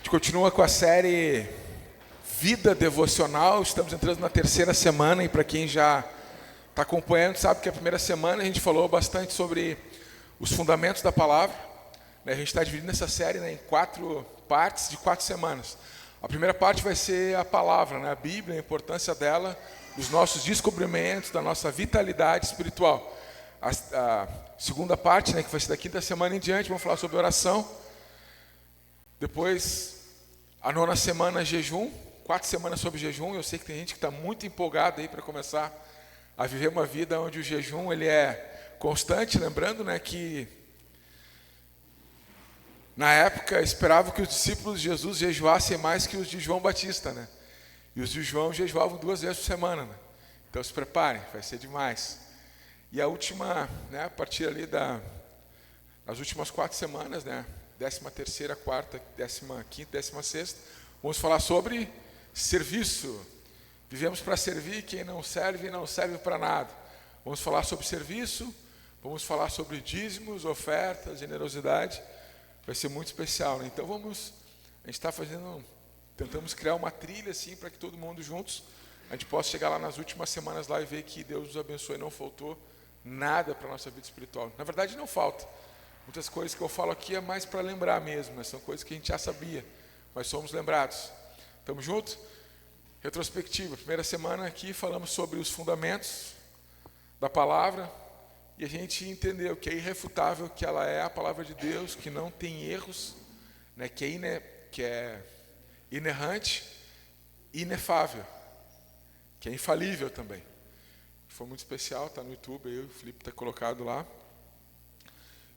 gente continua com a série Vida Devocional. Estamos entrando na terceira semana e para quem já está acompanhando sabe que a primeira semana a gente falou bastante sobre os fundamentos da palavra. A gente está dividindo essa série em 4 partes de 4 semanas. A primeira parte vai ser a palavra, a Bíblia, a importância dela, dos nossos descobrimentos, da nossa vitalidade espiritual. A segunda parte, que vai ser da quinta semana em diante, vamos falar sobre oração. Depois, a 9ª semana, jejum, 4 semanas sobre jejum. Eu sei que tem gente que está muito empolgada aí para começar a viver uma vida onde o jejum ele é constante, lembrando que na época esperava que os discípulos de Jesus jejuassem mais que os de João Batista, E os de João jejuavam 2 vezes por semana, Então se preparem, vai ser demais. E a última, a partir ali das últimas 4 semanas, 13ª, 4ª, 15ª, 16ª, vamos falar sobre serviço. Vivemos para servir, quem não serve para nada. Vamos falar sobre serviço, vamos falar sobre dízimos, ofertas, generosidade. Vai ser muito especial, Então a gente está tentamos criar uma trilha assim para que todo mundo juntos, a gente possa chegar lá nas últimas semanas lá e ver que Deus nos abençoe, não faltou nada para a nossa vida espiritual. Na verdade não falta. Muitas coisas que eu falo aqui é mais para lembrar mesmo, são coisas que a gente já sabia, mas somos lembrados. Estamos juntos? Retrospectiva, primeira semana aqui falamos sobre os fundamentos da palavra e a gente entendeu que é irrefutável que ela é a palavra de Deus, que não tem erros, que é inerrante e inefável, que é infalível também. Foi muito especial, está no YouTube, aí o Felipe está colocado lá.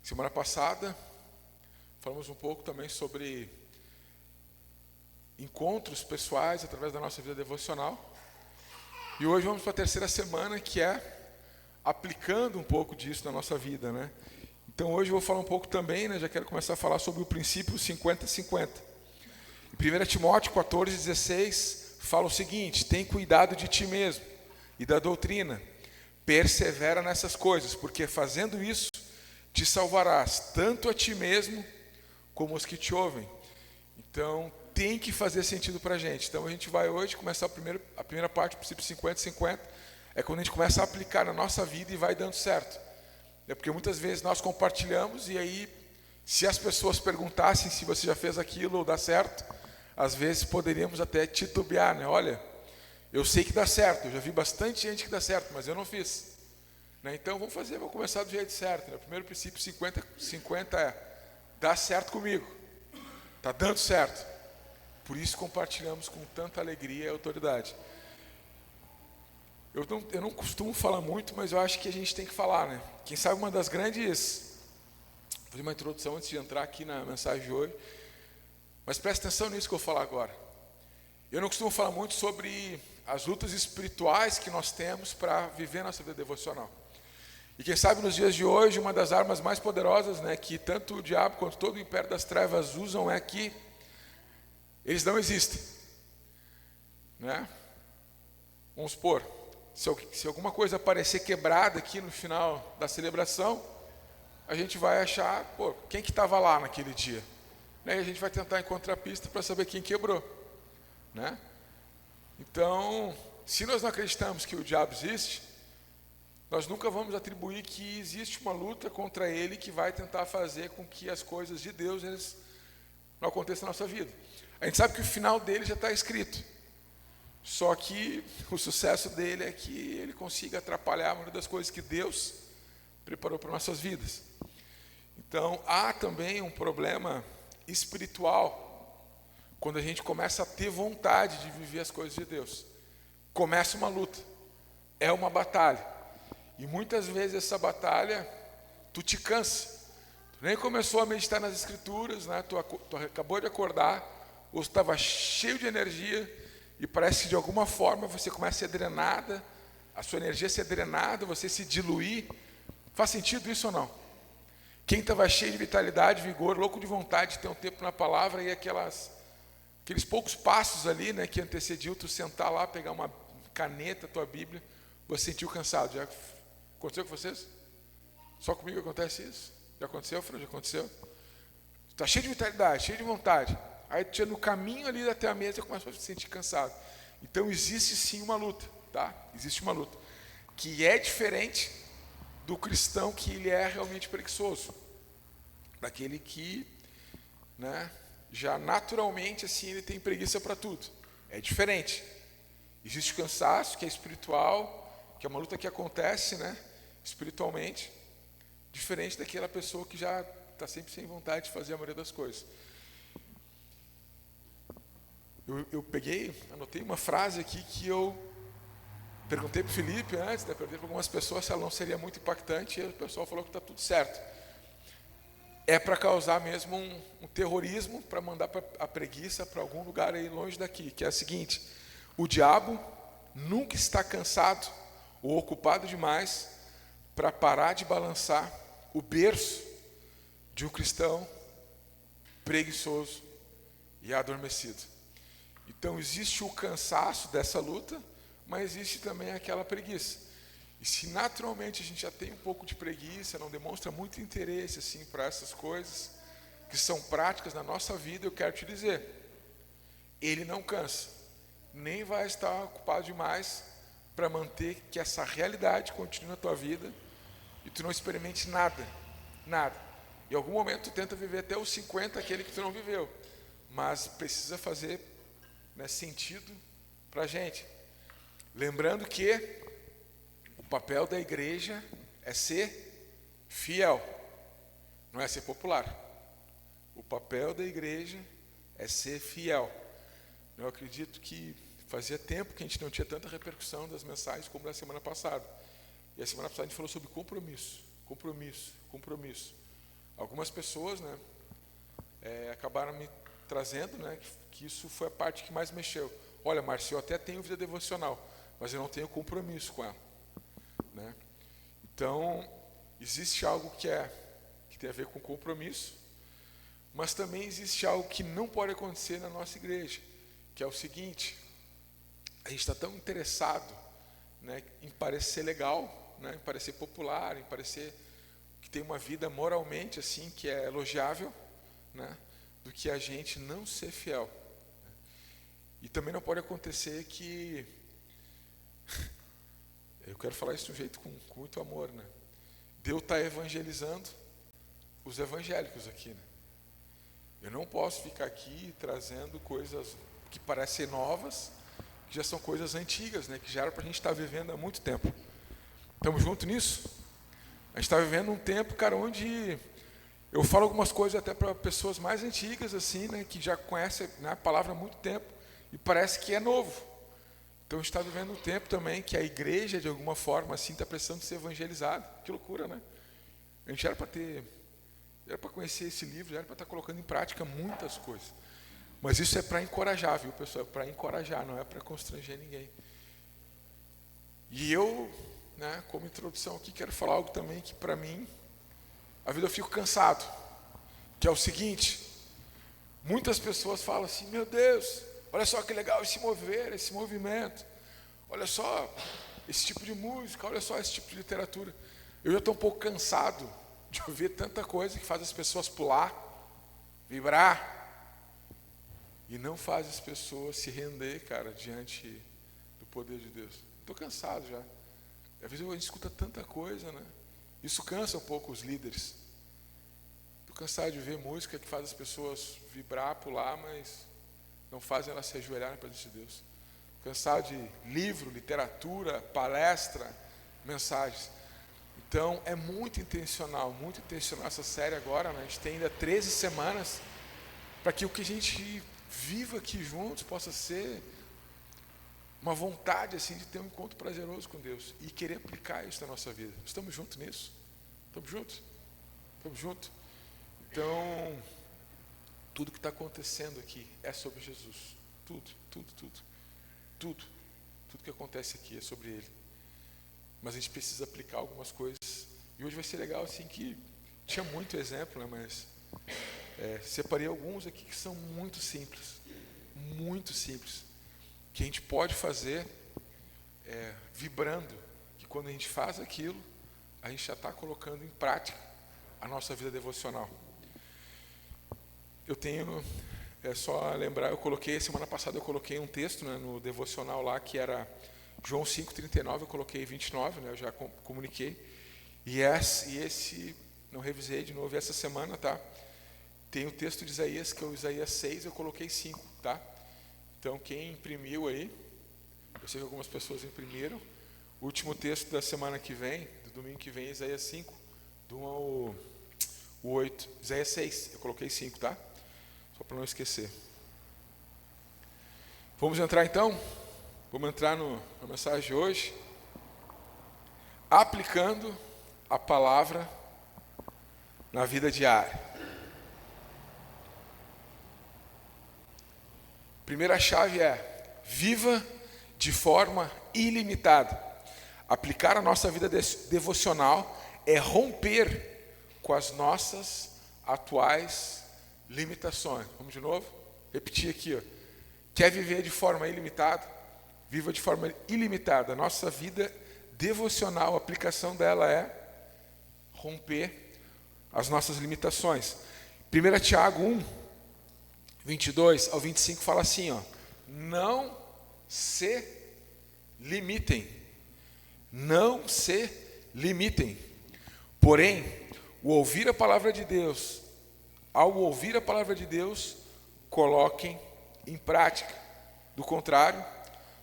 Semana passada, falamos um pouco também sobre encontros pessoais através da nossa vida devocional. E hoje vamos para a terceira semana, que é aplicando um pouco disso na nossa vida, Então hoje eu vou falar um pouco também, já quero começar a falar sobre o princípio 50-50. Em 1 Timóteo 14,16, fala o seguinte: tem cuidado de ti mesmo e da doutrina, persevera nessas coisas, porque fazendo isso, te salvarás, tanto a ti mesmo, como os que te ouvem. Então, tem que fazer sentido para a gente. Então, a gente vai hoje começar a primeira parte do princípio 50-50, é quando a gente começa a aplicar na nossa vida e vai dando certo. É porque muitas vezes nós compartilhamos e aí, se as pessoas perguntassem se você já fez aquilo ou dá certo, às vezes poderíamos até titubear, Olha, eu sei que dá certo, eu já vi bastante gente que dá certo, mas eu não fiz. Então vamos começar do jeito certo. O primeiro princípio 50-50 é: dá certo comigo, está dando certo. Por isso compartilhamos com tanta alegria e autoridade. Eu não costumo falar muito, mas eu acho que a gente tem que falar, Quem sabe uma das grandes... Vou fazer uma introdução antes de entrar aqui na mensagem de hoje. Mas presta atenção nisso que eu vou falar agora. Eu não costumo falar muito sobre as lutas espirituais que nós temos para viver a nossa vida devocional. E quem sabe nos dias de hoje, uma das armas mais poderosas, que tanto o diabo quanto todo o império das trevas usam é que eles não existem. Vamos supor, se alguma coisa aparecer quebrada aqui no final da celebração, a gente vai achar, quem que estava lá naquele dia? E a gente vai tentar encontrar pista para saber quem quebrou. Então, se nós não acreditamos que o diabo existe, nós nunca vamos atribuir que existe uma luta contra ele que vai tentar fazer com que as coisas de Deus não aconteçam na nossa vida. A gente sabe que o final dele já está escrito. Só que o sucesso dele é que ele consiga atrapalhar a maioria das coisas que Deus preparou para nossas vidas. Então, há também um problema espiritual quando a gente começa a ter vontade de viver as coisas de Deus. Começa uma luta, é uma batalha. E muitas vezes essa batalha, tu te cansa. Tu nem começou a meditar nas escrituras, tu acabou de acordar, ou estava cheio de energia, e parece que de alguma forma você começa a ser drenada, a sua energia ser drenada, você se diluir. Faz sentido isso ou não? Quem estava cheio de vitalidade, vigor, louco de vontade de ter um tempo na palavra, e aqueles poucos passos ali, que antecediam tu sentar lá, pegar uma caneta, tua Bíblia, você sentiu cansado. Já aconteceu com vocês? Só comigo acontece isso? Já aconteceu, Fran? Já aconteceu? Está cheio de vitalidade, cheio de vontade. Aí tu no caminho ali até a mesa começa a se sentir cansado. Então existe sim uma luta, tá? Existe uma luta que é diferente do cristão que ele é realmente preguiçoso, daquele que, né, já naturalmente assim ele tem preguiça para tudo. É diferente. Existe o cansaço que é espiritual, que é uma luta que acontece, né, espiritualmente, diferente daquela pessoa que já está sempre sem vontade de fazer a maioria das coisas. Eu anotei uma frase aqui que eu perguntei para o Felipe antes, né, perguntei para algumas pessoas se ela não seria muito impactante, e o pessoal falou que está tudo certo. É para causar mesmo um terrorismo, para mandar a preguiça para algum lugar aí longe daqui, que é a seguinte: o diabo nunca está cansado ou ocupado demais para parar de balançar o berço de um cristão preguiçoso e adormecido. Então existe o cansaço dessa luta, mas existe também aquela preguiça. E se naturalmente a gente já tem um pouco de preguiça, não demonstra muito interesse assim para essas coisas que são práticas na nossa vida, eu quero te dizer, ele não cansa, nem vai estar ocupado demais para manter que essa realidade continue na tua vida e tu não experimente nada. Em algum momento tu tenta viver até os 50, aquele que tu não viveu, mas precisa fazer, né, sentido para a gente. Lembrando que o papel da igreja é ser fiel, não é ser popular. O papel da igreja é ser fiel. Eu acredito que fazia tempo que a gente não tinha tanta repercussão das mensagens como na semana passada. E a semana passada a gente falou sobre compromisso. Algumas pessoas, né, acabaram me trazendo, né, que isso foi a parte que mais mexeu. Olha, Márcio, eu até tenho vida devocional, mas eu não tenho compromisso com ela, né? Então, existe algo que tem a ver com compromisso, mas também existe algo que não pode acontecer na nossa igreja, que é o seguinte: a gente está tão interessado, né, em parecer legal, né, em parecer popular, em parecer que tem uma vida moralmente assim, que é elogiável, né, do que a gente não ser fiel. E também não pode acontecer que eu quero falar isso de um jeito com muito amor, né? Deus está evangelizando os evangélicos aqui, né? Eu não posso ficar aqui trazendo coisas que parecem novas, que já são coisas antigas, né? Que já era para a gente estar vivendo há muito tempo. Estamos juntos nisso? A gente está vivendo um tempo, cara, onde eu falo algumas coisas até para pessoas mais antigas, assim, né? Que já conhecem, né, a palavra há muito tempo e parece que é novo. Então a gente está vivendo um tempo também que a igreja, de alguma forma, assim, está precisando ser evangelizada. Que loucura, né? A gente era para conhecer esse livro, era para estar colocando em prática muitas coisas. Mas isso é para encorajar, viu, pessoal? É para encorajar, não é para constranger ninguém. E eu, né, como introdução aqui, quero falar algo também que para mim, a vida eu fico cansado, que é o seguinte: muitas pessoas falam assim, meu Deus, olha só que legal esse mover, esse movimento, olha só esse tipo de música, olha só esse tipo de literatura. Eu já estou um pouco cansado de ouvir tanta coisa que faz as pessoas pular, vibrar, e não faz as pessoas se render, cara, diante do poder de Deus. Estou cansado já. Às vezes a gente escuta tanta coisa, né? Isso cansa um pouco os líderes. Estou cansado de ver música que faz as pessoas vibrar, pular, mas não fazem elas se ajoelhar na presença de Deus. Cansado de livro, literatura, palestra, mensagens. Então é muito intencional essa série agora, né? A gente tem ainda 13 semanas para que o que a gente viva aqui juntos possa ser uma vontade assim de ter um encontro prazeroso com Deus e querer aplicar isso na nossa vida. Estamos juntos nisso? Estamos juntos? Estamos juntos? Então, tudo que está acontecendo aqui é sobre Jesus. Tudo que acontece aqui é sobre Ele. Mas a gente precisa aplicar algumas coisas. E hoje vai ser legal assim que tinha muito exemplo, né? Mas separei alguns aqui que são muito simples, que a gente pode fazer vibrando, que quando a gente faz aquilo, a gente já está colocando em prática a nossa vida devocional. Eu tenho É só lembrar, semana passada eu coloquei um texto, né, no devocional lá, que era João 5,39, eu coloquei 29, né, eu já comuniquei. E esse, não revisei de novo essa semana, tá? Tem o texto de Isaías, que é o Isaías 6, eu coloquei 5, tá? Então, quem imprimiu aí, eu sei que algumas pessoas imprimiram, o último texto da semana que vem, do domingo que vem, é Isaías 5, do 1 ao 8. Isaías 6, eu coloquei 5, tá? Só para não esquecer. Vamos entrar então? Vamos entrar na mensagem de hoje. Aplicando a palavra na vida diária. Primeira chave é: viva de forma ilimitada. Aplicar a nossa vida devocional é romper com as nossas atuais limitações. Vamos de novo? Repetir aqui, ó. Quer viver de forma ilimitada? Viva de forma ilimitada. Nossa vida devocional, a aplicação dela é romper as nossas limitações. 1 Tiago 1, 22 ao 25 fala assim, ó: não se limitem. Não se limitem. Porém, ao ouvir a palavra de Deus, coloquem em prática. Do contrário,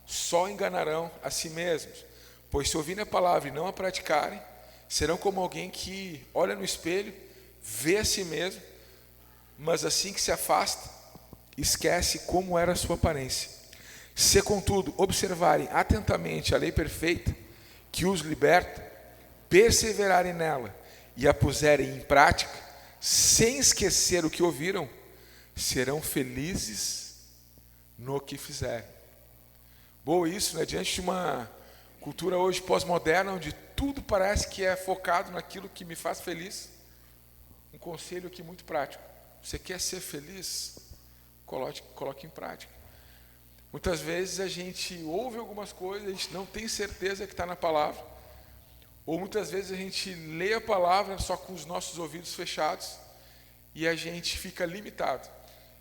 só enganarão a si mesmos. Pois se ouvirem a palavra e não a praticarem, serão como alguém que olha no espelho, vê a si mesmo, mas assim que se afasta, esquece como era a sua aparência. Se, contudo, observarem atentamente a lei perfeita, que os liberta, perseverarem nela e a puserem em prática, sem esquecer o que ouviram, serão felizes no que fizerem. Boa isso, né? Diante de uma cultura hoje pós-moderna, onde tudo parece que é focado naquilo que me faz feliz. Um conselho aqui muito prático: você quer ser feliz? Coloque em prática. Muitas vezes a gente ouve algumas coisas, a gente não tem certeza que está na palavra, ou muitas vezes a gente lê a palavra só com os nossos ouvidos fechados e a gente fica limitado.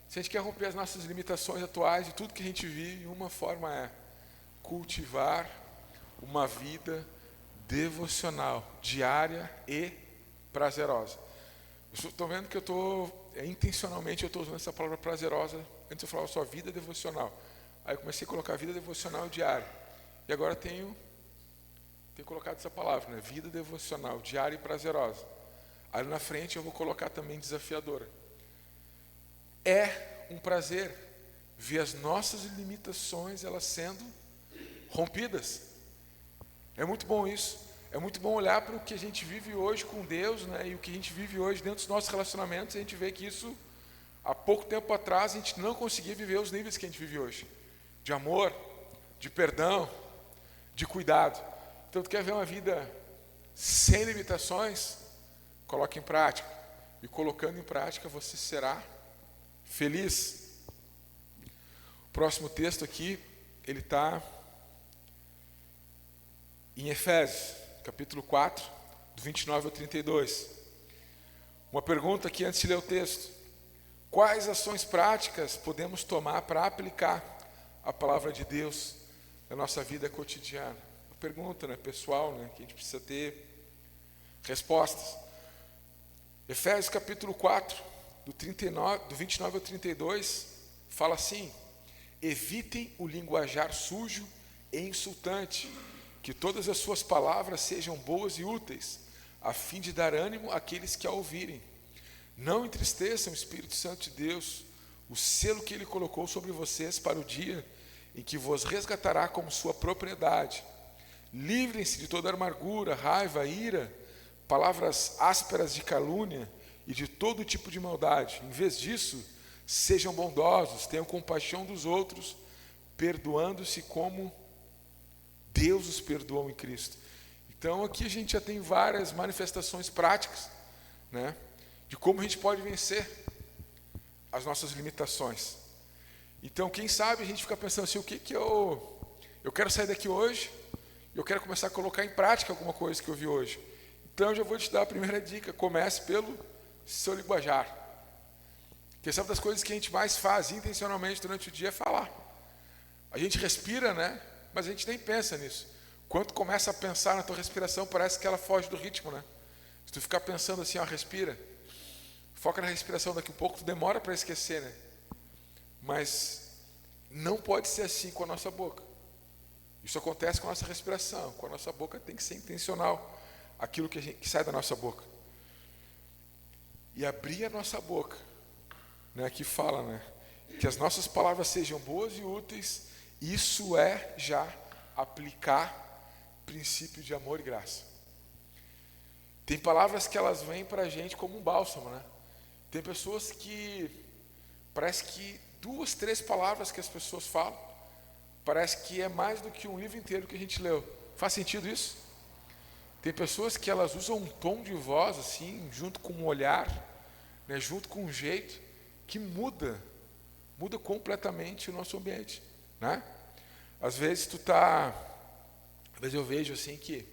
Se a gente quer romper as nossas limitações atuais de tudo que a gente vive, uma forma é cultivar uma vida devocional, diária e prazerosa. Estou vendo que intencionalmente eu estou usando essa palavra prazerosa. Antes eu falava só vida devocional. Aí eu comecei a colocar vida devocional diária. E agora tenho colocado essa palavra, né? Vida devocional, diária e prazerosa. Aí na frente eu vou colocar também desafiadora. É um prazer ver as nossas limitações elas sendo rompidas. É muito bom isso. É muito bom olhar para o que a gente vive hoje com Deus, né? E o que a gente vive hoje dentro dos nossos relacionamentos, a gente vê que isso, há pouco tempo atrás, a gente não conseguia viver os níveis que a gente vive hoje. De amor, de perdão, de cuidado. Então, tu quer ver uma vida sem limitações? Coloque em prática. E colocando em prática, você será feliz. O próximo texto aqui, ele está em Efésios, capítulo 4, do 29 ao 32. Uma pergunta aqui antes de ler o texto: quais ações práticas podemos tomar para aplicar a palavra de Deus na nossa vida cotidiana? Uma pergunta, né, pessoal, né, que a gente precisa ter respostas. Efésios capítulo 4, do 29 ao 32, fala assim: evitem o linguajar sujo e insultante, que todas as suas palavras sejam boas e úteis, a fim de dar ânimo àqueles que a ouvirem. Não entristeçam o Espírito Santo de Deus, o selo que Ele colocou sobre vocês para o dia em que vos resgatará como sua propriedade. Livrem-se de toda amargura, raiva, ira, palavras ásperas de calúnia e de todo tipo de maldade. Em vez disso, sejam bondosos, tenham compaixão dos outros, perdoando-se como Deus os perdoou em Cristo. Então aqui a gente já tem várias manifestações práticas, né, de como a gente pode vencer as nossas limitações. Então quem sabe a gente fica pensando assim: o que eu quero sair daqui hoje, eu quero começar a colocar em prática alguma coisa que eu vi hoje. Então eu já vou te dar a primeira dica: comece pelo seu linguajar. Porque sabe das coisas que a gente mais faz intencionalmente durante o dia é falar. A gente respira, né? Mas a gente nem pensa nisso. Quando tu começa a pensar na tua respiração, parece que ela foge do ritmo, né? Se tu ficar pensando assim, ó, respira, foca na respiração, daqui a pouco tu demora para esquecer, né? Mas não pode ser assim com a nossa boca. Isso acontece com a nossa respiração. Com a nossa boca tem que ser intencional aquilo que sai da nossa boca. E abrir a nossa boca, né? Aqui fala, né? Que as nossas palavras sejam boas e úteis. Isso é já aplicar princípio de amor e graça. Tem palavras que elas vêm para a gente como um bálsamo, né? Tem pessoas que parece que 2, 3 palavras que as pessoas falam, parece que é mais do que um livro inteiro que a gente leu. Faz sentido isso? Tem pessoas que elas usam um tom de voz assim, junto com um olhar, né, junto com um jeito que muda completamente o nosso ambiente, né? Às vezes eu vejo assim que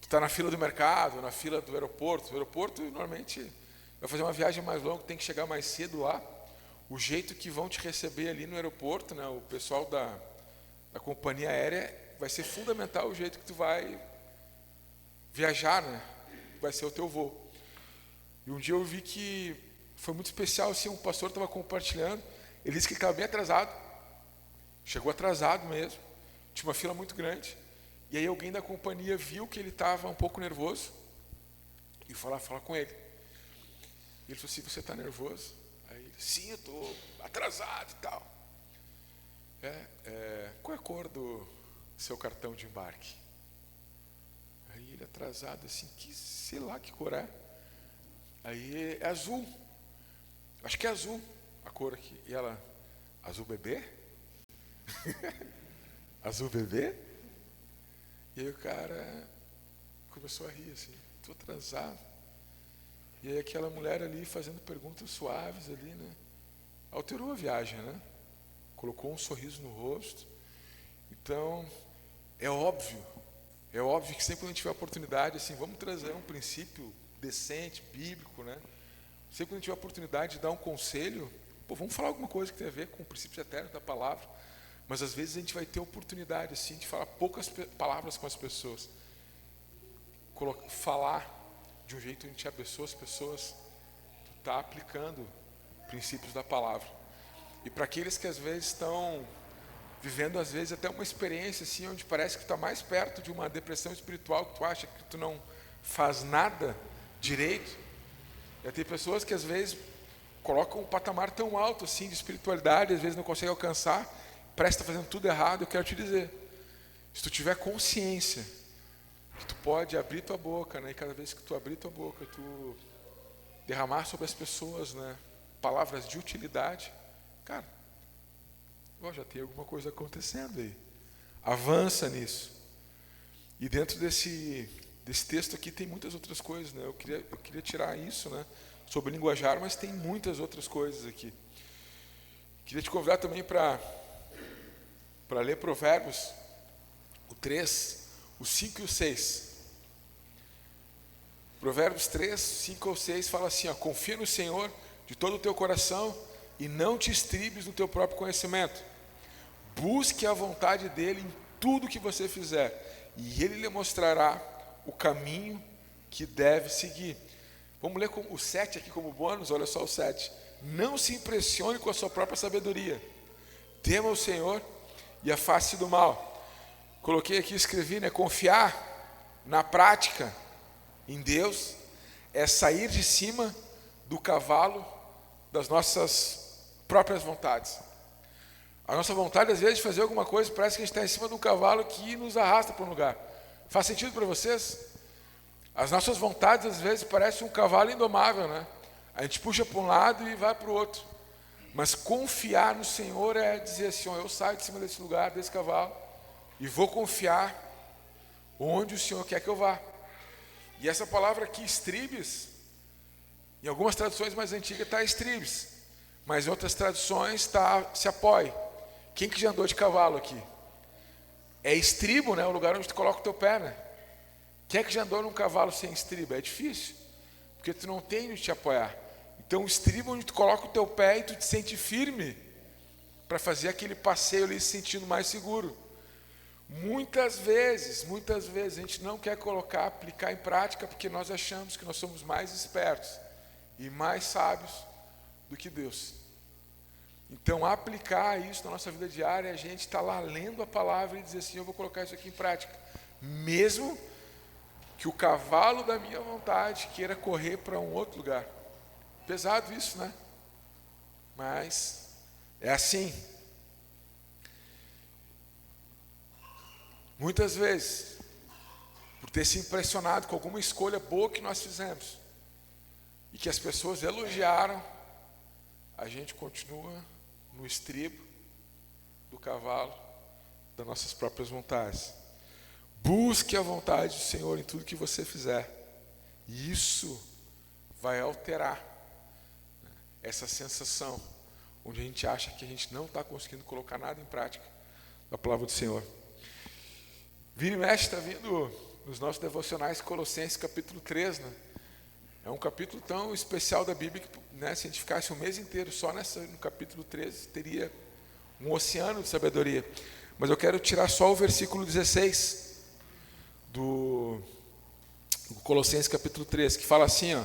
tu tá na fila do mercado, na fila do aeroporto. O aeroporto normalmente vai fazer uma viagem mais longa, tem que chegar mais cedo lá. O jeito que vão te receber ali no aeroporto, né, o pessoal da companhia aérea, vai ser fundamental o jeito que tu vai viajar, né? Vai ser o teu voo. E um dia eu vi que foi muito especial, assim, um pastor estava compartilhando, ele disse que ele estava bem atrasado, chegou atrasado mesmo, tinha uma fila muito grande, e aí alguém da companhia viu que ele estava um pouco nervoso, e foi lá falar com ele. Ele falou assim, você está nervoso? Aí ele, sim, eu estou atrasado e tal. Qual é a cor do seu cartão de embarque? Aí ele atrasado assim, sei lá que cor é. Aí é azul. Acho que é azul a cor aqui. E ela, azul bebê? Azul bebê? E aí o cara começou a rir assim, estou atrasado. E aí aquela mulher ali fazendo perguntas suaves ali, né? Alterou a viagem, né? Colocou um sorriso no rosto. Então, é óbvio que sempre que a gente tiver oportunidade, assim, vamos trazer um princípio decente, bíblico, né? Sempre que a gente tiver oportunidade de dar um conselho, vamos falar alguma coisa que tem a ver com o princípio eterno da palavra. Mas às vezes a gente vai ter oportunidade, assim, de falar poucas palavras com as pessoas. Falar de um jeito que a gente abençoa as pessoas, tu está aplicando princípios da palavra. E para aqueles que às vezes estão vivendo, às vezes, até uma experiência assim, onde parece que tu está mais perto de uma depressão espiritual, que tu acha que tu não faz nada direito. E tem pessoas que às vezes colocam um patamar tão alto assim de espiritualidade, às vezes não conseguem alcançar, parece que está fazendo tudo errado. Eu quero te dizer, se tu tiver consciência que tu pode abrir tua boca, né, e cada vez que tu abrir tua boca, tu derramar sobre as pessoas, né, palavras de utilidade, cara, já tem alguma coisa acontecendo aí. Avança nisso. E dentro desse texto aqui tem muitas outras coisas, né? Eu queria tirar isso, né, sobre linguajar, mas tem muitas outras coisas aqui. Queria te convidar também para ler Provérbios, o 3, o 5 e o 6. Provérbios 3, 5 ou 6 fala assim, ó, confia no Senhor de todo o teu coração e não te estribes no teu próprio conhecimento. Busque a vontade dele em tudo que você fizer, e ele lhe mostrará o caminho que deve seguir. Vamos ler o 7 aqui como bônus, olha só o 7. Não se impressione com a sua própria sabedoria. Tema o Senhor e afaste do mal. Coloquei aqui, escrevi, né? Confiar na prática em Deus é sair de cima do cavalo das nossas próprias vontades. A nossa vontade, às vezes, de fazer alguma coisa, parece que a gente está em cima de um cavalo que nos arrasta para um lugar. Faz sentido para vocês? As nossas vontades, às vezes, parecem um cavalo indomável, né? A gente puxa para um lado e vai para o outro. Mas confiar no Senhor é dizer assim, eu saio de cima desse lugar, desse cavalo, e vou confiar onde o Senhor quer que eu vá. E essa palavra aqui, estribes, em algumas traduções mais antigas está estribes, mas em outras traduções está se apoie. Quem que já andou de cavalo aqui? É estribo, né? O lugar onde tu coloca o teu pé, né? Quem é que já andou num cavalo sem estribo? É difícil, porque tu não tem onde te apoiar. Então o estribo onde tu coloca o teu pé e tu te sente firme para fazer aquele passeio ali se sentindo mais seguro. Muitas vezes a gente não quer aplicar em prática porque nós achamos que nós somos mais espertos e mais sábios do que Deus. Então aplicar isso na nossa vida diária, a gente está lá lendo a palavra e dizer assim, eu vou colocar isso aqui em prática. Mesmo que o cavalo da minha vontade queira correr para um outro lugar. Pesado isso, né? Mas é assim. Muitas vezes, por ter se impressionado com alguma escolha boa que nós fizemos e que as pessoas elogiaram, a gente continua no estribo do cavalo das nossas próprias vontades. Busque a vontade do Senhor em tudo que você fizer. E isso vai alterar essa sensação onde a gente acha que a gente não está conseguindo colocar nada em prática da palavra do Senhor. Vira e mexe está vindo nos nossos devocionais Colossenses capítulo 3, né? É um capítulo tão especial da Bíblia que, né, se a gente ficasse um mês inteiro só no capítulo 13, teria um oceano de sabedoria. Mas eu quero tirar só o versículo 16 do Colossenses capítulo 3, que fala assim, ó,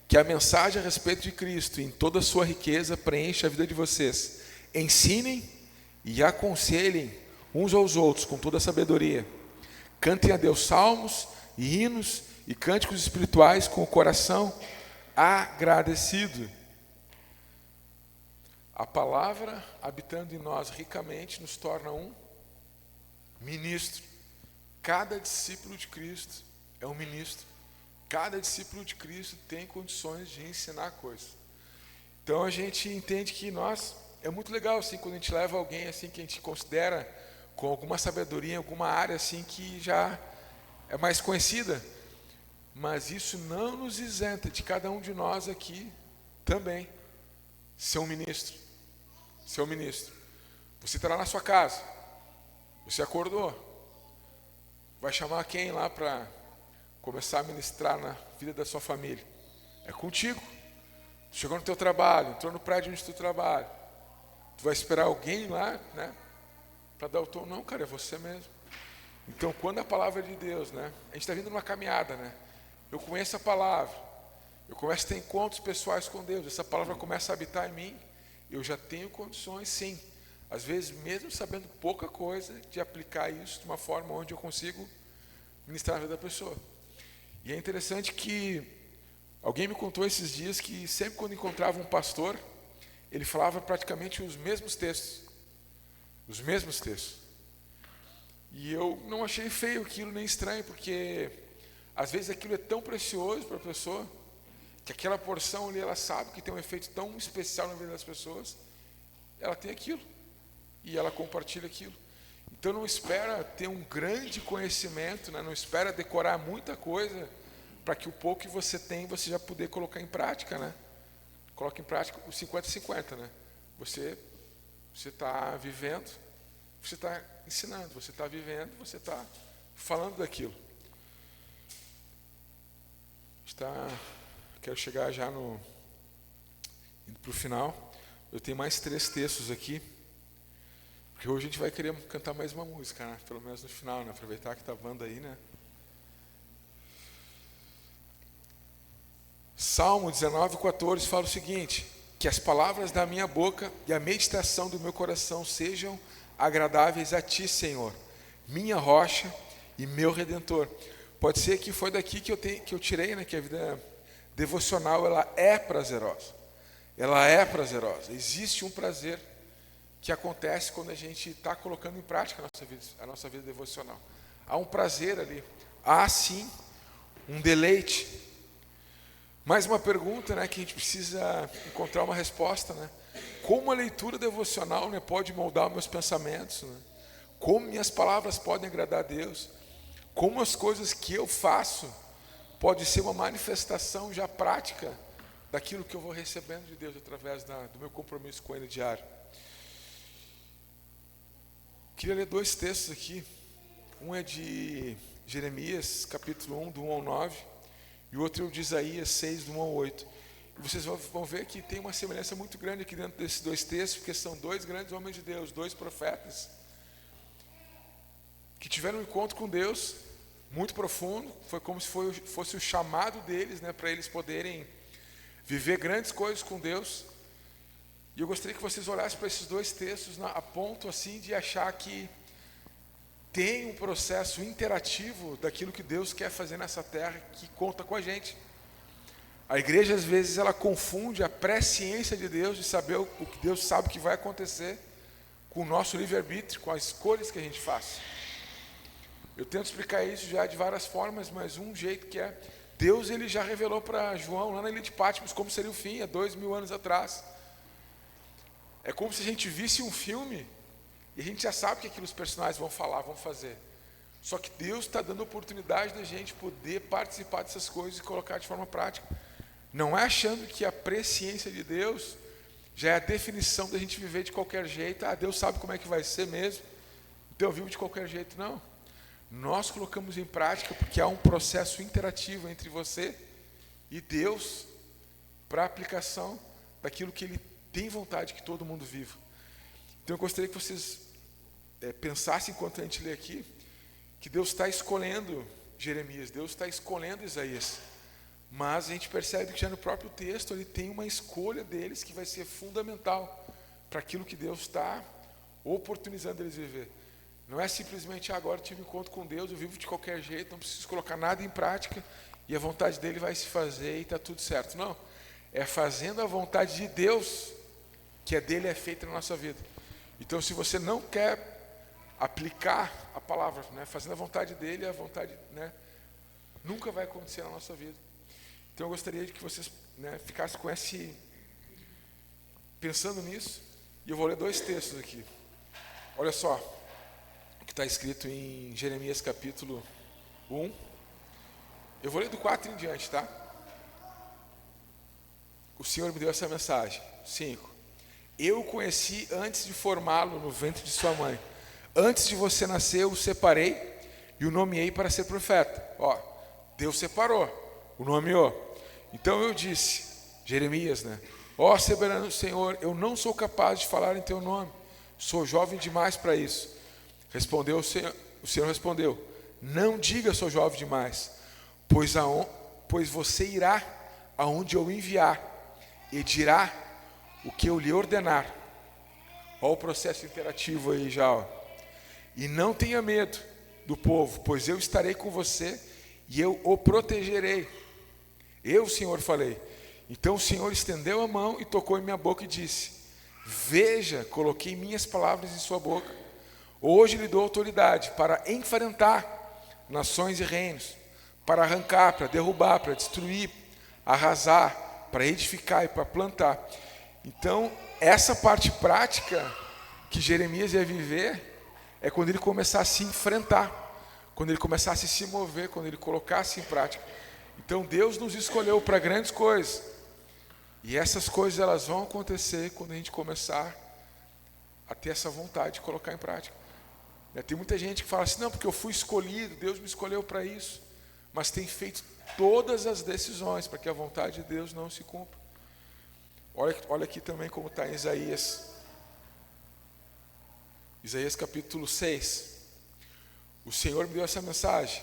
que a mensagem a respeito de Cristo em toda a sua riqueza preenche a vida de vocês. Ensinem e aconselhem uns aos outros com toda a sabedoria. Cantem a Deus salmos e hinos e cânticos espirituais com o coração agradecido. A palavra habitando em nós ricamente nos torna um ministro. Cada discípulo de Cristo é um ministro. Cada discípulo de Cristo tem condições de ensinar coisas. Então a gente entende que é muito legal assim, quando a gente leva alguém assim que a gente considera com alguma sabedoria em alguma área assim que já é mais conhecida. Mas isso não nos isenta de cada um de nós aqui também ser um ministro. Ser um ministro. Você está lá na sua casa, você acordou, vai chamar quem lá para começar a ministrar na vida da sua família? É contigo. Tu chegou no teu trabalho, entrou no prédio onde tu trabalha, tu vai esperar alguém lá, né, para dar o tom? Não, cara, é você mesmo. Então, quando a palavra de Deus, né, a gente está vindo numa caminhada, né, eu conheço a palavra, eu começo a ter encontros pessoais com Deus, essa palavra começa a habitar em mim, eu já tenho condições, sim, às vezes mesmo sabendo pouca coisa, de aplicar isso de uma forma onde eu consigo ministrar na vida da pessoa. E é interessante que alguém me contou esses dias que sempre quando encontrava um pastor, ele falava praticamente os mesmos textos. Os mesmos textos. E eu não achei feio aquilo, nem estranho, porque às vezes aquilo é tão precioso para a pessoa, que aquela porção ali, ela sabe que tem um efeito tão especial na vida das pessoas, ela tem aquilo, e ela compartilha aquilo. Então não espera ter um grande conhecimento, né? Não espera decorar muita coisa, para que o pouco que você tem, você já poder colocar em prática, né? Coloca em prática o 50-50, né? Você está vivendo, você está ensinando, você está vivendo, você está falando daquilo. Quero chegar já indo para o final. Eu tenho mais 3 textos aqui, porque hoje a gente vai querer cantar mais uma música, né? Pelo menos no final, né? Aproveitar que está a banda aí, né? Salmo 19:14 fala o seguinte: que as palavras da minha boca e a meditação do meu coração sejam agradáveis a ti, Senhor, minha rocha e meu redentor. Pode ser que foi daqui que eu tirei, né, que a vida devocional, ela é prazerosa. Ela é prazerosa. Existe um prazer que acontece quando a gente está colocando em prática a nossa vida devocional. Há um prazer ali. Há sim um deleite. Mais uma pergunta, né, que a gente precisa encontrar uma resposta, né? Como a leitura devocional, né, pode moldar meus pensamentos, né? Como minhas palavras podem agradar a Deus? Como as coisas que eu faço pode ser uma manifestação já prática daquilo que eu vou recebendo de Deus através do meu compromisso com Ele diário. Queria ler 2 textos aqui. Um é de Jeremias, capítulo 1, do 1 ao 9, e o outro é o de Isaías 6, do 1 ao 8. Vocês vão ver que tem uma semelhança muito grande aqui dentro desses dois textos, porque são dois grandes homens de Deus, dois profetas, que tiveram um encontro com Deus muito profundo. Foi como se fosse o chamado deles, né, para eles poderem viver grandes coisas com Deus. E eu gostaria que vocês olhassem para esses dois textos a ponto assim de achar que tem um processo interativo daquilo que Deus quer fazer nessa terra, que conta com a gente. A igreja às vezes ela confunde a presciência de Deus, de saber o que Deus sabe que vai acontecer, com o nosso livre-arbítrio, com as escolhas que a gente faz. Eu tento explicar isso já de várias formas, mas um jeito que é, Deus ele já revelou para João lá na ilha de Patmos como seria o fim, há 2000 anos atrás. É como se a gente visse um filme e a gente já sabe o que aqueles personagens vão falar, vão fazer. Só que Deus está dando oportunidade da gente poder participar dessas coisas e colocar de forma prática. Não é achando que a presciência de Deus já é a definição da gente viver de qualquer jeito. Deus sabe como é que vai ser mesmo, então eu vivo de qualquer jeito. Não. Nós colocamos em prática porque há um processo interativo entre você e Deus para a aplicação daquilo que Ele tem vontade que todo mundo viva. Então eu gostaria que vocês pensassem enquanto a gente lê aqui, que Deus está escolhendo Jeremias, Deus está escolhendo Isaías, mas a gente percebe que já no próprio texto ele tem uma escolha deles que vai ser fundamental para aquilo que Deus está oportunizando eles viver. Não é simplesmente agora eu tive um encontro com Deus, eu vivo de qualquer jeito, não preciso colocar nada em prática e a vontade dele vai se fazer e está tudo certo. Não, é fazendo a vontade de Deus que é dele é feita na nossa vida. Então se você não quer aplicar a palavra, né, fazendo a vontade dele, a vontade, né, nunca vai acontecer na nossa vida. Então eu gostaria de que vocês, né, ficassem com pensando nisso, e eu vou ler dois textos aqui. Olha só o que está escrito em Jeremias capítulo 1. Eu vou ler do 4 em diante, tá? O Senhor me deu essa mensagem. 5. Eu o conheci antes de formá-lo no ventre de sua mãe. Antes de você nascer, eu o separei e o nomeei para ser profeta. Ó, Deus separou, o nomeou. Então eu disse, Jeremias, né? Ó, soberano Senhor, eu não sou capaz de falar em teu nome. Sou jovem demais para isso. Respondeu o Senhor respondeu, não diga sou jovem demais, pois você irá aonde eu enviar e dirá o que eu lhe ordenar. Olha o processo interativo aí já, ó. E não tenha medo do povo, pois eu estarei com você e eu o protegerei. Eu, Senhor, falei. Então o Senhor estendeu a mão e tocou em minha boca e disse, veja, coloquei minhas palavras em sua boca. Hoje lhe dou autoridade para enfrentar nações e reinos, para arrancar, para derrubar, para destruir, arrasar, para edificar e para plantar. Então, essa parte prática que Jeremias ia viver é quando ele começasse a se enfrentar, quando ele começasse a se mover, quando ele colocasse em prática. Então Deus nos escolheu para grandes coisas, e essas coisas elas vão acontecer quando a gente começar a ter essa vontade de colocar em prática. Tem muita gente que fala assim, não, porque eu fui escolhido, Deus me escolheu para isso, mas tem feito todas as decisões para que a vontade de Deus não se cumpra. Olha aqui também como está em Isaías capítulo 6. O Senhor me deu essa mensagem.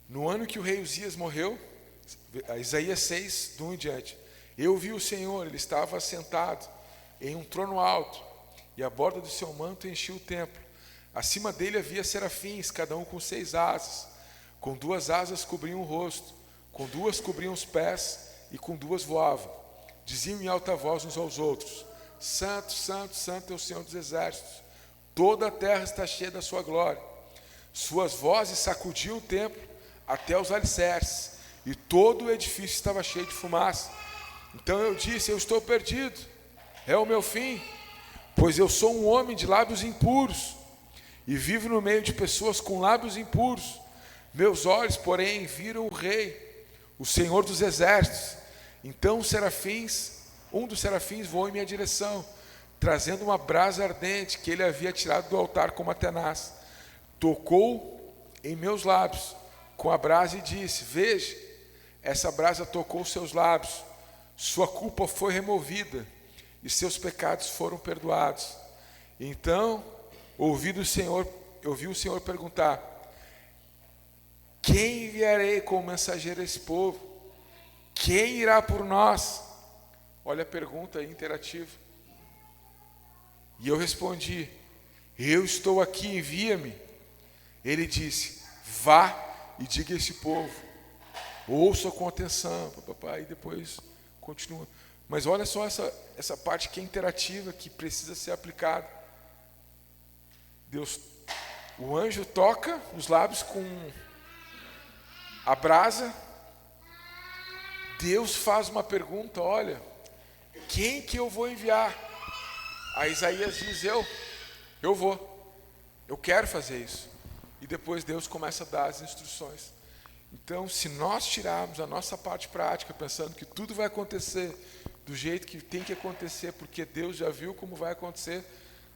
No ano que o rei Uzias morreu, Isaías 6, do 1 em diante. Eu vi o Senhor, ele estava sentado em um trono alto, e a borda do seu manto enchia o templo. Acima dele havia serafins, cada um com 6 asas. Com 2 asas cobriam o rosto, com 2 cobriam os pés, e com 2 voavam. Diziam em alta voz uns aos outros, Santo, Santo, Santo é o Senhor dos exércitos. Toda a terra está cheia da sua glória. Suas vozes sacudiam o templo até os alicerces, e todo o edifício estava cheio de fumaça. Então eu disse, eu estou perdido, é o meu fim, pois eu sou um homem de lábios impuros, e vivo no meio de pessoas com lábios impuros. Meus olhos, porém, viram o Rei, o Senhor dos exércitos. Então um dos serafins voou em minha direção, trazendo uma brasa ardente que ele havia tirado do altar com uma tenaz. Tocou em meus lábios com a brasa e disse, veja, essa brasa tocou seus lábios, sua culpa foi removida e seus pecados foram perdoados. Então, ouviu o Senhor perguntar: quem enviarei como mensageiro a esse povo? Quem irá por nós? Olha a pergunta interativa. E eu respondi: eu estou aqui, envia-me. Ele disse: vá e diga a esse povo, ouça com atenção, papai, e depois continua. Mas olha só essa parte que é interativa, que precisa ser aplicada. O anjo toca os lábios com a brasa. Deus faz uma pergunta: olha, quem que eu vou enviar? Aí Isaías diz: eu vou, eu quero fazer isso. E depois Deus começa a dar as instruções. Então, se nós tirarmos a nossa parte prática, pensando que tudo vai acontecer do jeito que tem que acontecer, porque Deus já viu como vai acontecer,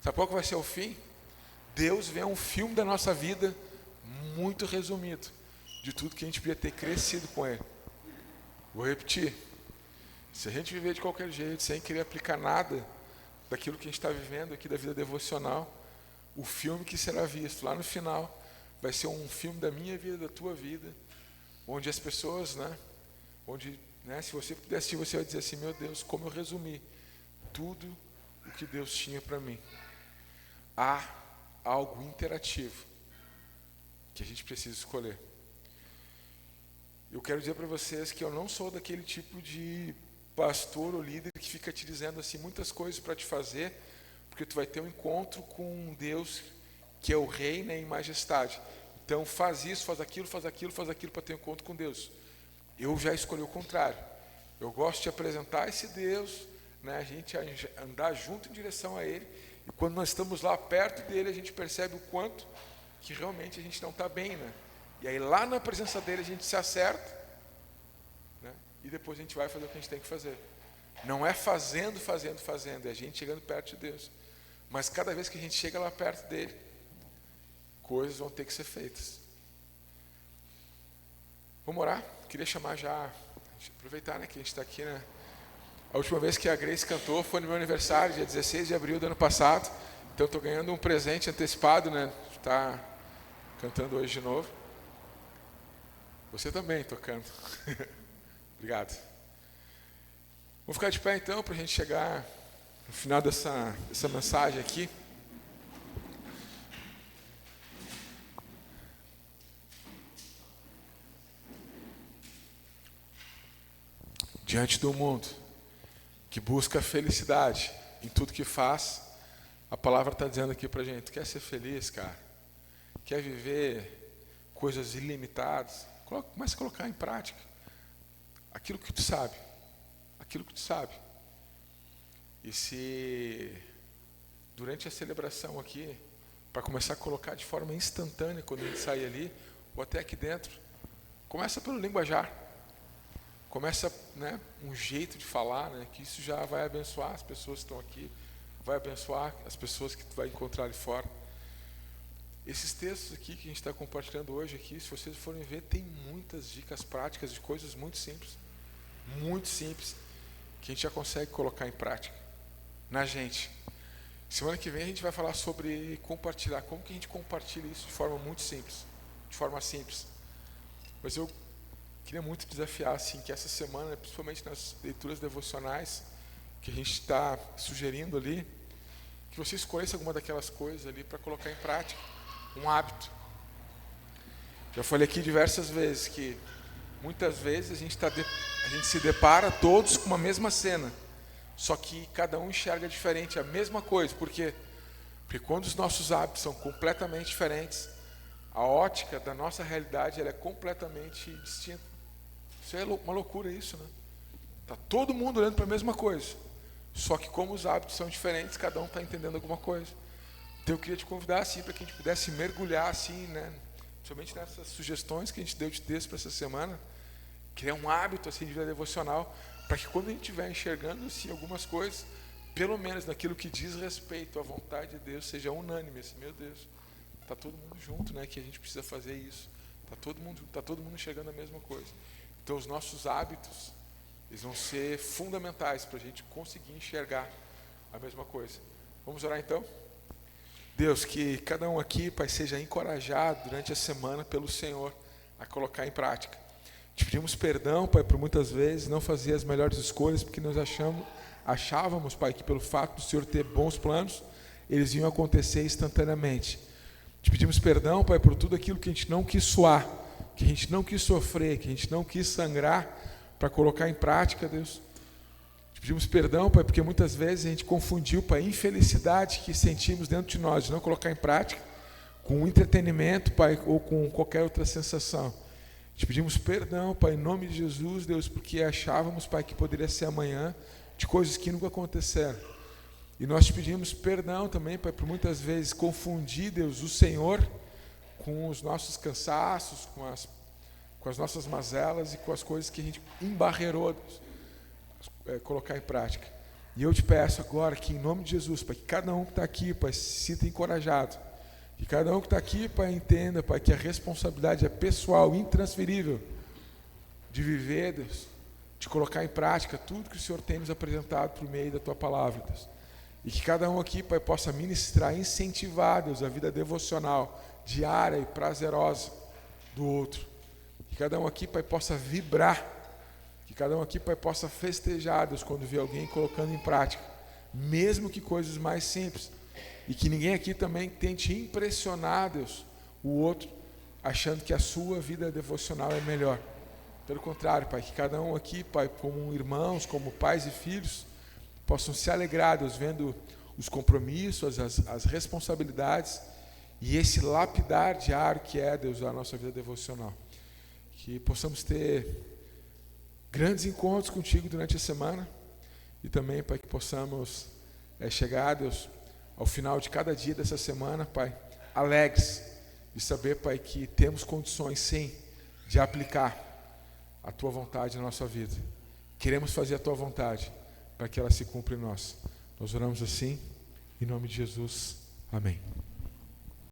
sabe qual que vai ser o fim? Deus vê um filme da nossa vida muito resumido, de tudo que a gente podia ter crescido com Ele. Vou repetir: se a gente viver de qualquer jeito, sem querer aplicar nada daquilo que a gente está vivendo aqui da vida devocional, o filme que será visto lá no final vai ser um filme da minha vida, da tua vida, onde as pessoas, se você puder assistir, você vai dizer assim: meu Deus, como eu resumi tudo o que Deus tinha para mim. Há algo interativo que a gente precisa escolher. Eu quero dizer para vocês que eu não sou daquele tipo de pastor ou líder que fica te dizendo assim muitas coisas para te fazer, porque tu vai ter um encontro com um Deus que é o rei, né, em majestade. Então faz isso, faz aquilo para ter um encontro com Deus. Eu já escolhi o contrário. Eu gosto de apresentar esse Deus, né, a gente andar junto em direção a Ele, e quando nós estamos lá perto dele, a gente percebe o quanto que realmente a gente não está bem, né? E aí lá na presença dele a gente se acerta, né? E depois a gente vai fazer o que a gente tem que fazer. Não é fazendo, é a gente chegando perto de Deus. Mas cada vez que a gente chega lá perto dele, coisas vão ter que ser feitas. Vamos orar? Queria chamar já, aproveitar, né, que a gente está aqui, né? A última vez que a Grace cantou foi no meu aniversário, dia 16 de abril do ano passado. Então estou ganhando um presente antecipado, né? Está cantando hoje de novo. Você também tocando. Obrigado. Vamos ficar de pé então para a gente chegar no final dessa mensagem aqui. Diante do mundo que busca felicidade em tudo que faz, a palavra está dizendo aqui para a gente: quer ser feliz, cara? Quer viver coisas ilimitadas? Comece a colocar em prática aquilo que tu sabe. E se durante a celebração aqui, para começar a colocar de forma instantânea quando a gente sair ali, ou até aqui dentro, começa pelo linguajar. Começa, né, um jeito de falar, né, que isso já vai abençoar as pessoas que estão aqui, vai abençoar as pessoas que tu vai encontrar ali fora. Esses textos aqui que a gente está compartilhando hoje aqui, se vocês forem ver, tem muitas dicas práticas de coisas muito simples, que a gente já consegue colocar em prática na gente. Semana que vem a gente vai falar sobre compartilhar, como que a gente compartilha isso de forma muito simples, Mas eu queria muito desafiar, assim, que essa semana, principalmente nas leituras devocionais que a gente está sugerindo ali, que você escolhesse alguma daquelas coisas ali para colocar em prática, um hábito. Já falei aqui diversas vezes que muitas vezes a gente se depara todos com uma mesma cena, só que cada um enxerga diferente a mesma coisa. Por quê? Porque quando os nossos hábitos são completamente diferentes, a ótica da nossa realidade ela é completamente distinta. Isso é uma loucura, isso, né? Está todo mundo olhando para a mesma coisa, só que como os hábitos são diferentes, cada um está entendendo alguma coisa. Então eu queria te convidar assim, para que a gente pudesse mergulhar assim, né? Principalmente nessas sugestões que a gente deu de texto para essa semana, criar um hábito assim de vida devocional, para que quando a gente estiver enxergando assim algumas coisas, pelo menos naquilo que diz respeito à vontade de Deus, seja unânime, assim, meu Deus, está todo mundo junto, né? Que a gente precisa fazer isso. Está todo mundo enxergando a mesma coisa. Então os nossos hábitos, eles vão ser fundamentais para a gente conseguir enxergar a mesma coisa. Vamos orar então? Deus, que cada um aqui, Pai, seja encorajado durante a semana pelo Senhor a colocar em prática. Te pedimos perdão, Pai, por muitas vezes não fazer as melhores escolhas, porque nós achávamos, Pai, que pelo fato do Senhor ter bons planos, eles iam acontecer instantaneamente. Te pedimos perdão, Pai, por tudo aquilo que a gente não quis suar, que a gente não quis sofrer, que a gente não quis sangrar para colocar em prática, Deus. Te pedimos perdão, Pai, porque muitas vezes a gente confundiu, Pai, a infelicidade que sentimos dentro de nós de não colocar em prática com o entretenimento, Pai, ou com qualquer outra sensação. Te pedimos perdão, Pai, em nome de Jesus, Deus, porque achávamos, Pai, que poderia ser amanhã, de coisas que nunca aconteceram. E nós te pedimos perdão também, Pai, por muitas vezes confundir, Deus, o Senhor com os nossos cansaços, com as nossas mazelas e com as coisas que a gente embarreirou, Deus, colocar em prática. E eu te peço agora que, em nome de Jesus, Pai, que cada um que está aqui, Pai, se sinta encorajado. Que cada um que está aqui, Pai, entenda, Pai, que a responsabilidade é pessoal, intransferível, de viver, Deus, de colocar em prática tudo que o Senhor tem nos apresentado por meio da Tua Palavra, Deus. E que cada um aqui, Pai, possa ministrar, incentivar, Deus, a vida devocional, diária e prazerosa do outro. Que cada um aqui, Pai, possa vibrar. Que cada um aqui, Pai, possa festejar, Deus, quando vê alguém colocando em prática, mesmo que coisas mais simples. E que ninguém aqui também tente impressionar, Deus, o outro, achando que a sua vida devocional é melhor. Pelo contrário, Pai, que cada um aqui, Pai, como irmãos, como pais e filhos, possam se alegrar, Deus, vendo os compromissos, as responsabilidades e esse lapidar diário que é, Deus, a nossa vida devocional. Que possamos ter grandes encontros contigo durante a semana e também, Pai, que possamos chegar, Deus, ao final de cada dia dessa semana, Pai, alegres de saber, Pai, que temos condições, sim, de aplicar a Tua vontade na nossa vida. Queremos fazer a Tua vontade para que ela se cumpra em nós. Nós oramos assim, em nome de Jesus. Amém.